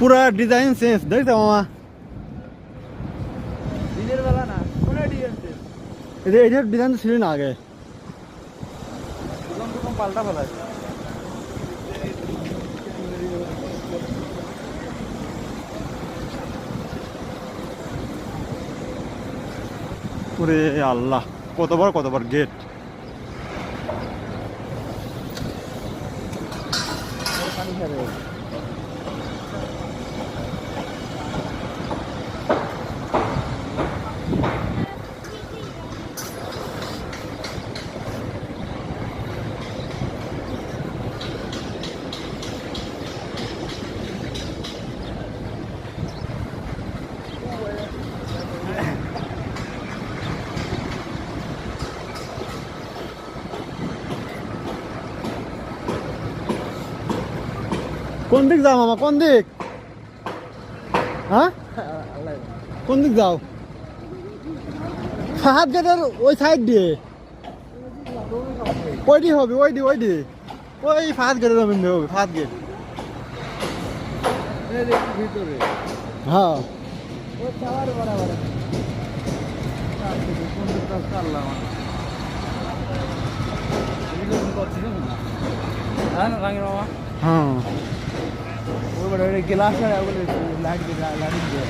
পুরা design change দেখছো মামা দিনের বেলা না কোনে ডিজাইন এটার ডিজাইন ছিল না আগে কম পাল্টা ফেলা ওরে আল্লাহ কতবার গেট পানি খাবে কোন দিক যাও মামা কোন দিক হ্যাঁ কোন দিক যাও ফাহাদ গেটের ওই সাইড দিয়ে ওইটি হবে ওইটি ওই ফাহাদ গেটের জমিন হবে ফাহাদ গেট ভিতরে হ্যাঁ ও চাওয়ার বরাবর হ্যাঁ গ্লাস লাইট দিয়ে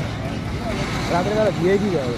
রাতের বেলা ভিআইপি যাবে